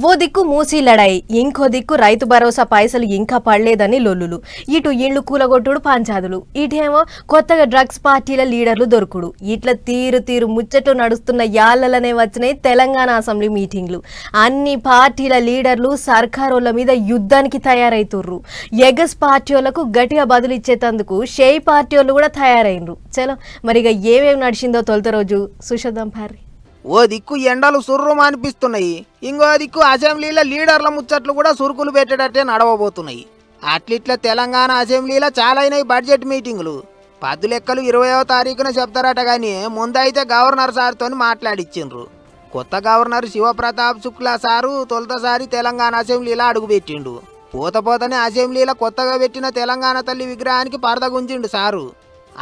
ఓ దిక్కు మూసీ లడాయి, ఇంకో దిక్కు రైతు భరోసా పైసలు ఇంకా పడలేదని లొల్లులు. ఇటు ఇళ్లు కూలగొట్టుడు పంచాదులు, ఇటేమో కొత్తగా డ్రగ్స్ పార్టీల లీడర్లు దొరుకుడు. ఇట్లా తీరు తీరు ముచ్చట్లు నడుస్తున్న యాళ్లనే వచ్చినాయి తెలంగాణ అసెంబ్లీ మీటింగ్లు. అన్ని పార్టీల లీడర్లు సర్కారోళ్ళ మీద యుద్ధానికి తయారైతుర్రు. ఎగస్ పార్టీలకు గట్టిగా బదులిచ్చేందుకు షేయ్ పార్టీ కూడా తయారైనరు. చలో మరిగా ఏమేమి నడిచిందో తొలుత రోజు సుషదం పారి. ఓ దిక్కు ఎండలు సుర్రం అనిపిస్తున్నాయి, ఇంకో దిక్కు అసెంబ్లీలో లీడర్ల ముచ్చట్లు కూడా సురుకులు పెట్టేటట్టే నడవబోతున్నాయి. అట్లిట్లా తెలంగాణ అసెంబ్లీలో చాలా అయినాయి బడ్జెట్ మీటింగులు. పద్దు లెక్కలు 20వ తారీఖున చెప్తారట కానీ ముందైతే గవర్నర్ సార్తో మాట్లాడిచ్చిండ్రు. కొత్త గవర్నర్ శివప్రతాప్ శుక్లా సారు తొలతసారి తెలంగాణ అసెంబ్లీలో అడుగుపెట్టిండు. పోతనే అసెంబ్లీలో కొత్తగా పెట్టిన తెలంగాణ తల్లి విగ్రహానికి పరదగుంజిండు సారు.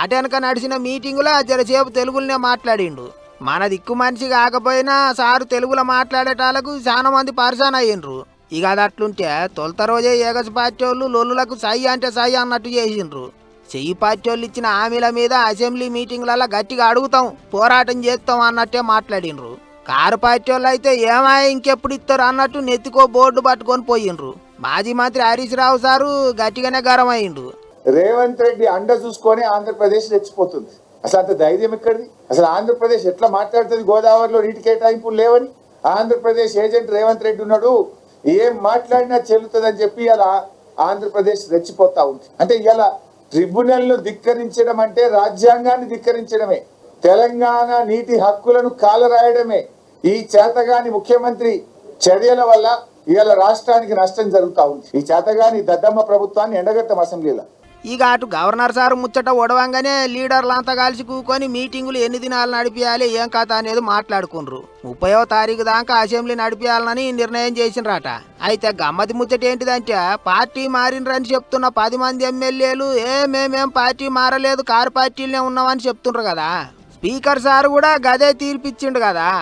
అటెనక నడిచిన మీటింగులో జరసేపు తెలుగులోనే మాట్లాడిండు. మన దిక్కు మనిషి కాకపోయినా సారు తెలుగులో మాట్లాడేటాలకు చాలా మంది పరిశాన్ అయ్యిండ్రు. ఇక అది అట్లుంటే తొలత రోజే ఏగస్ పార్టీ వాళ్ళు లొల్లులకు సై అంటే సై అన్నట్టు చేసిండ్రు. చెయ్యి పార్టీ వాళ్ళు ఇచ్చిన హామీల మీద అసెంబ్లీ మీటింగ్లలో గట్టిగా అడుగుతాం, పోరాటం చేస్తాం అన్నట్టే మాట్లాడిండ్రు. కారు పార్టీ వాళ్ళు అయితే ఏమాయ ఇంకెప్పుడు ఇస్తారు అన్నట్టు నెత్తికో బోర్డు పట్టుకొని పోయిండ్రు. మాజీ మంత్రి హరీష్ రావు సారు గట్టిగానే గరం అయ్యిండు. రేవంత్ రెడ్డి అండ చూసుకొని ఆంధ్రప్రదేశ్ రెచ్చిపోతుంది. అసలు అంత ధైర్యం ఎక్కడిది? అసలు ఆంధ్రప్రదేశ్ ఎట్లా మాట్లాడుతుంది? గోదావరిలో నీటి కేటాయింపులు లేవని ఆంధ్రప్రదేశ్ ఏజెంట్ రేవంత్ రెడ్డి ఉన్నాడు, ఏం మాట్లాడినా చెల్లుతుందని చెప్పి ఇలా ఆంధ్రప్రదేశ్ రెచ్చిపోతా ఉంది. అంటే ఇలా ట్రిబ్యునల్ ను ధిక్కరించడం అంటే రాజ్యాంగాన్ని ధిక్కరించడమే, తెలంగాణ నీటి హక్కులను కాలరాయడమే. ఈ చేతగాని ముఖ్యమంత్రి చర్యల వల్ల ఇవాళ రాష్ట్రానికి నష్టం జరుగుతూ ఉంది. ఈ చేతగాని దద్దమ్మ ప్రభుత్వాన్ని ఎండగట్టం అసెంబ్లీలో. ఇక అటు గవర్నర్ సార్ ముచ్చట ఒడవంగానే లీడర్లంతా కలిసి కూకొని మీటింగులు ఎన్ని దినాలు నడిపియాలి ఏం కథ అనేది మాట్లాడుకుండ్రు. 30వ తారీఖు దాకా అసెంబ్లీ నడిపియాలని నిర్ణయం చేసిండ్రట. అయితే గమ్మతి ముచ్చట ఏంటిదంటే పార్టీ మారినరని చెప్తున్న 10 మంది ఎమ్మెల్యేలు మేమేం పార్టీ మారలేదు, కారు పార్టీలనే ఉన్నామని చెప్తుండ్రు కదా. స్పీకర్ సార్ కూడా గదే తీర్పిచ్చిండు కదా.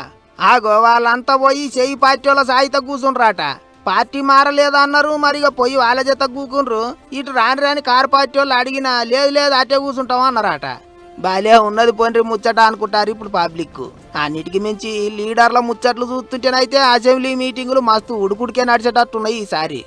ఆగో వాళ్ళంతా పోయి చెయ్యి పార్టీ వాళ్ళ సాయిత కూర్చుండ్రట. పార్టీ మారలేదన్నారు, మరిగా పోయి వాళ్ళ చేత కూకుండ్రు. ఇటు రాని కారు పార్టీ వాళ్ళు అడిగినా లేదు అటే కూర్చుంటాం అన్నారట. బాలే ఉన్నది పోన్రి ముచ్చట అనుకుంటారు ఇప్పుడు పబ్లిక్. అన్నిటికి మించి లీడర్ల ముచ్చట్లు చూస్తుంటేనైతే అసెంబ్లీ మీటింగులు మస్తు ఉడుకుడికే నడిచేటట్టున్నాయి ఈసారి.